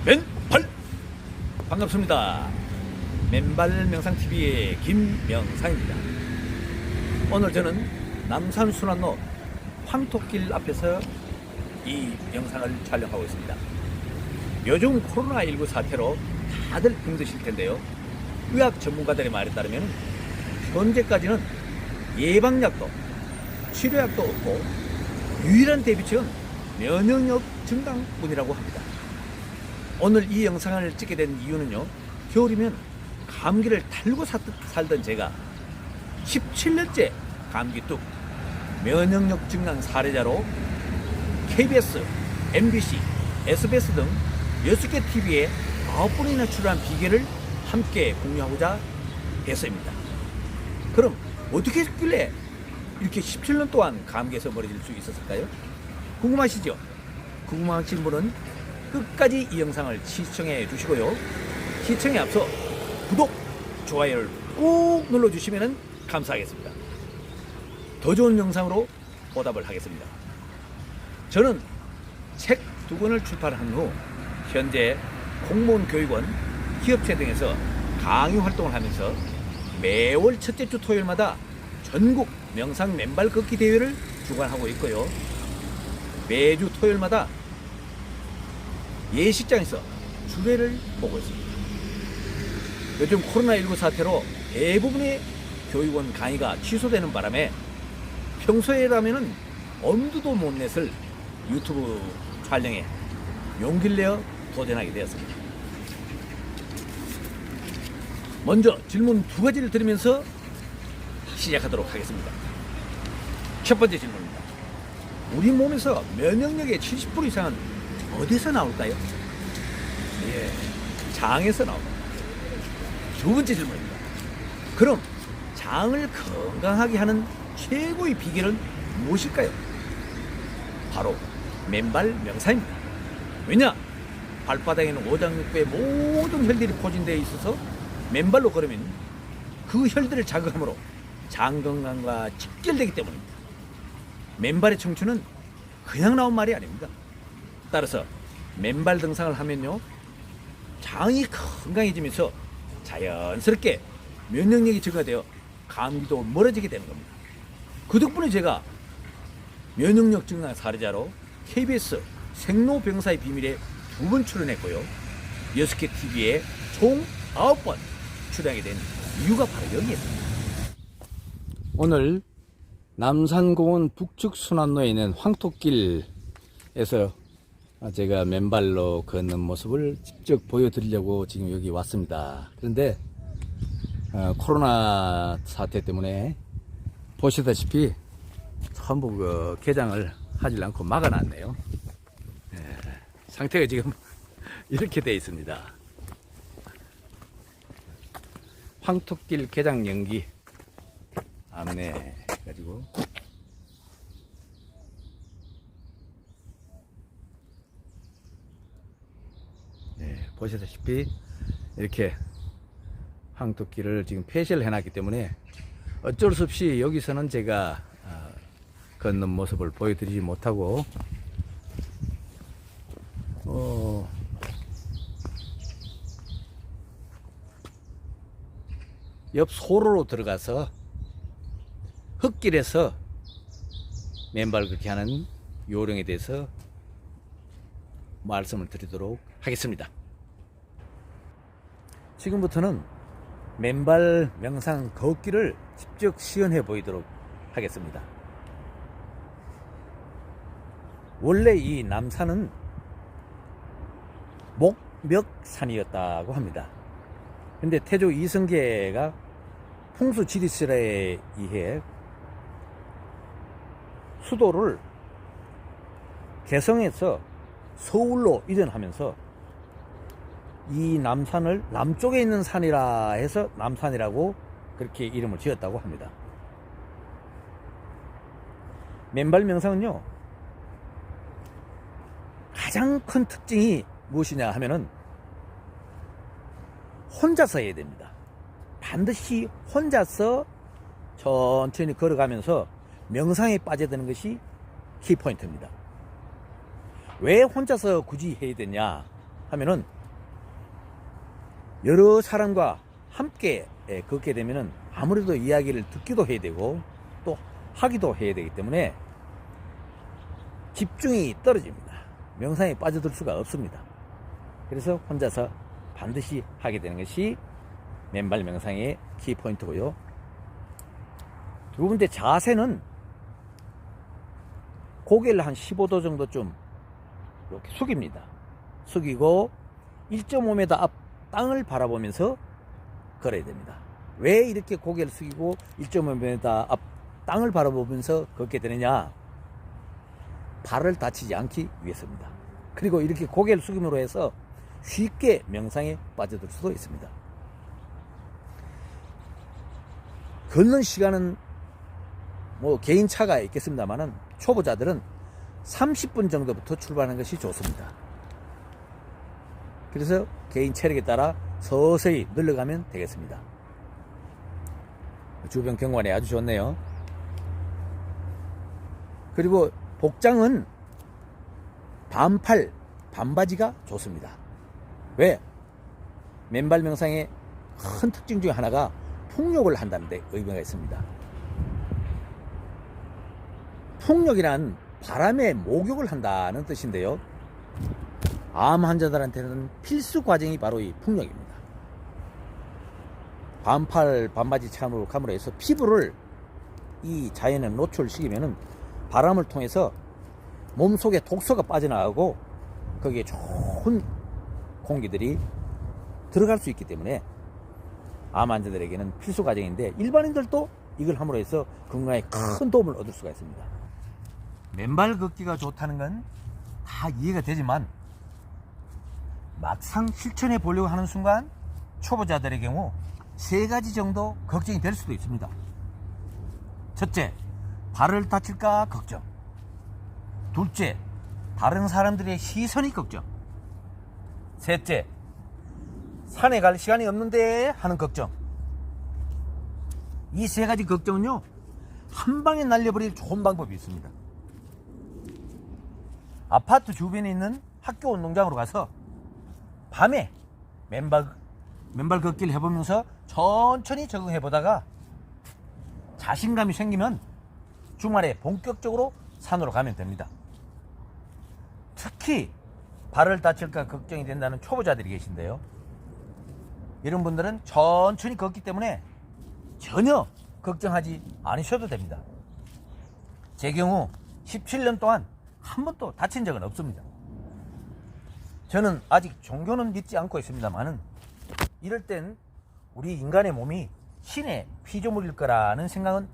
맨발 반갑습니다. 맨발 명상TV의 김명상입니다. 오늘 저는 남산 순환로 황토길 앞에서 이 영상을 촬영하고 있습니다. 요즘 코로나19 사태로 다들 힘드실 텐데요. 의학 전문가들의 말에 따르면 현재까지는 예방약도 치료약도 없고 유일한 대비책은 면역력 증강뿐이라고 합니다. 오늘 이 영상을 찍게 된 이유는요, 겨울이면 감기를 달고 살던 제가 17년째 감기 뚝 면역력 증강 사례자로 KBS, MBC, SBS 등 6개 TV에 9번이나 출연한 비결을 함께 공유하고자 해서입니다. 그럼 어떻게 했길래 이렇게 17년 동안 감기에서 멀어질 수 있었을까요? 궁금하시죠? 궁금하신 분은 끝까지 이 영상을 시청해 주시고요. 시청에 앞서 구독, 좋아요를 꾹 눌러주시면 감사하겠습니다. 더 좋은 영상으로 보답을 하겠습니다. 저는 책 2권을 출판한 후 현재 공무원 교육원, 기업체 등에서 강의 활동을 하면서 매월 첫째 주 토요일마다 전국 명상 맨발 걷기 대회를 주관하고 있고요. 매주 토요일마다 예식장에서 주례를 보고 있습니다. 요즘 코로나19 사태로 대부분의 교육원 강의가 취소되는 바람에 평소에라면 엄두도 못 냈을 유튜브 촬영에 용기를 내어 도전하게 되었습니다. 먼저 질문 2가지를 드리면서 시작하도록 하겠습니다. 첫 번째 질문입니다. 우리 몸에서 면역력의 70% 이상은 어디서 나올까요? 예, 장에서 나옵니다. 두 번째 질문입니다. 그럼 장을 건강하게 하는 최고의 비결은 무엇일까요? 바로 맨발 명상입니다. 왜냐? 발바닥에는 오장육부의 모든 혈들이 포진되어 있어서 맨발로 걸으면 그 혈들을 자극함으로 장 건강과 직결되기 때문입니다. 맨발의 청춘은 그냥 나온 말이 아닙니다. 따라서 맨발 등산을 하면요, 장이 건강해지면서 자연스럽게 면역력이 증가되어 감기도 멀어지게 되는 겁니다. 그 덕분에 제가 면역력 증강 사례자로 KBS 생로병사의 비밀에 2번 출연했고요, 6개 TV에 총 9번 출연하게 된 이유가 바로 여기에 있습니다. 오늘 남산공원 북측 순환로에 있는 황토길에서 제가 맨발로 걷는 모습을 직접 보여드리려고 지금 여기 왔습니다. 그런데 코로나 사태 때문에 보시다시피 전부 개장을 하지 않고 막아놨네요. 상태가 지금 이렇게 되어 있습니다. 황토길 개장 연기 안내 가지고 보시다시피 이렇게 황토길을 지금 폐쇄를 해놨기 때문에 어쩔 수 없이 여기서는 제가 걷는 모습을 보여드리지 못하고 옆 소로로 들어가서 흙길에서 맨발 걷기 하는 요령에 대해서 말씀을 드리도록 하겠습니다. 지금부터는 맨발 명상 걷기를 직접 시연해 보이도록 하겠습니다. 원래 이 남산은 목멱산이었다고 합니다. 근데 태조 이성계가 풍수지리설에 의해 수도를 개성에서 서울로 이전하면서 이 남산을 남쪽에 있는 산이라 해서 남산이라고 그렇게 이름을 지었다고 합니다. 맨발 명상은요, 가장 큰 특징이 무엇이냐 하면은 혼자서 해야 됩니다. 반드시 혼자서 천천히 걸어가면서 명상에 빠져드는 것이 키포인트입니다. 왜 혼자서 굳이 해야 되냐 하면은 여러 사람과 함께 걷게 되면은 아무래도 이야기를 듣기도 해야 되고 또 하기도 해야 되기 때문에 집중이 떨어집니다. 명상에 빠져들 수가 없습니다. 그래서 혼자서 반드시 하게 되는 것이 맨발 명상의 키포인트고요. 두 번째, 자세는 고개를 한 15도 정도 좀 이렇게 숙입니다. 숙이고 1.5m 앞 땅을 바라보면서 걸어야 됩니다. 왜 이렇게 고개를 숙이고 1.5m 앞 땅을 바라보면서 걷게 되느냐? 발을 다치지 않기 위해서입니다. 그리고 이렇게 고개를 숙임으로 해서 쉽게 명상에 빠져들 수도 있습니다. 걷는 시간은 뭐 개인 차가 있겠습니다만은 초보자들은 30분 정도부터 출발하는 것이 좋습니다. 그래서 개인 체력에 따라 서서히 늘려가면 되겠습니다. 주변 경관이 아주 좋네요. 그리고 복장은 반팔, 반바지가 좋습니다. 왜? 맨발 명상의 큰 특징 중에 하나가 풍욕을 한다는 데 의미가 있습니다. 풍욕이란 바람에 목욕을 한다는 뜻인데요. 암 환자들한테는 필수 과정이 바로 이 풍욕입니다. 반팔, 반바지 참으로 감으로 해서 피부를 이 자연에 노출시키면은 바람을 통해서 몸속에 독소가 빠져나가고 거기에 좋은 공기들이 들어갈 수 있기 때문에 암 환자들에게는 필수 과정인데 일반인들도 이걸 함으로 해서 건강에 큰 도움을 얻을 수가 있습니다. 맨발 걷기가 좋다는 건 다 이해가 되지만 막상 실천해 보려고 하는 순간 초보자들의 경우 세 가지 정도 걱정이 될 수도 있습니다. 첫째, 발을 다칠까 걱정. 둘째, 다른 사람들의 시선이 걱정. 셋째, 산에 갈 시간이 없는데 하는 걱정. 이 세 가지 걱정은요, 한 방에 날려버릴 좋은 방법이 있습니다. 아파트 주변에 있는 학교 운동장으로 가서 밤에 맨발 걷기를 해보면서 천천히 적응해보다가 자신감이 생기면 주말에 본격적으로 산으로 가면 됩니다. 특히 발을 다칠까 걱정이 된다는 초보자들이 계신데요. 이런 분들은 천천히 걷기 때문에 전혀 걱정하지 않으셔도 됩니다. 제 경우 17년 동안 한 번도 다친 적은 없습니다. 저는 아직 종교는 믿지 않고 있습니다만은 이럴 땐 우리 인간의 몸이 신의 피조물일 거라는 생각은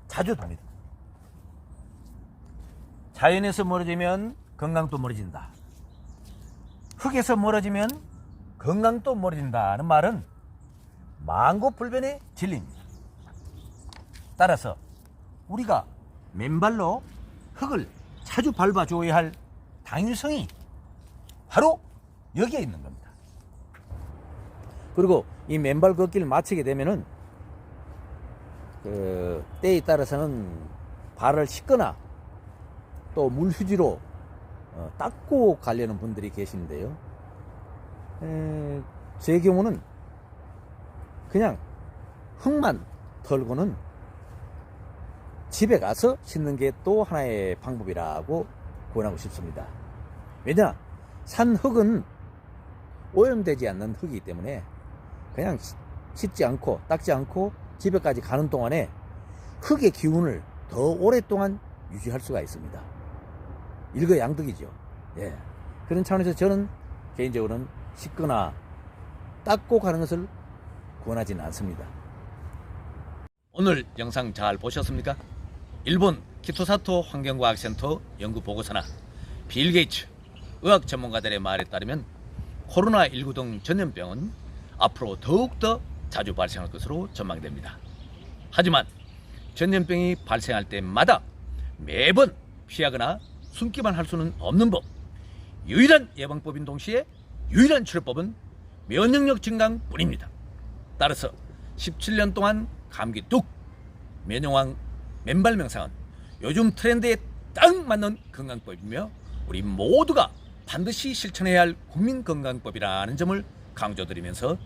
자주 듭니다. 자연에서 멀어지면 건강도 멀어진다. 흙에서 멀어지면 건강도 멀어진다는 말은 만고불변의 진리입니다. 따라서 우리가 맨발로 흙을 자주 밟아줘야 할 당위성이 바로 여기에 있는 겁니다. 그리고 이 맨발 걷기를 마치게 되면은 때에 따라서는 발을 씻거나 또 물휴지로 닦고 가려는 분들이 계시는데요. 제 경우는 그냥 흙만 털고는 집에 가서 씻는 게 또 하나의 방법이라고 권하고 싶습니다. 왜냐? 산흙은 오염되지 않는 흙이기 때문에 그냥 씻지 않고 닦지 않고 집에까지 가는 동안에 흙의 기운을 더 오랫동안 유지할 수가 있습니다. 일거양득이죠. 예. 그런 차원에서 저는 개인적으로는 씻거나 닦고 가는 것을 권하지는 않습니다. 오늘 영상 잘 보셨습니까? 일본 키토사토 환경과학센터 연구보고서나 빌 게이츠 의학 전문가들의 말에 따르면 코로나19 등 전염병은 앞으로 더욱더 자주 발생할 것으로 전망됩니다. 하지만 전염병이 발생할 때마다 매번 피하거나 숨기만 할 수는 없는 법. 유일한 예방법인 동시에 유일한 치료법은 면역력 증강 뿐입니다. 따라서 17년 동안 감기 뚝, 면역왕 맨발 명상은 요즘 트렌드에 딱 맞는 건강법이며 우리 모두가 반드시 실천해야 할 국민건강법이라는 점을 강조드리면서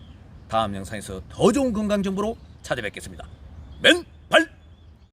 다음 영상에서 더 좋은 건강 정보로 찾아뵙겠습니다. 맨!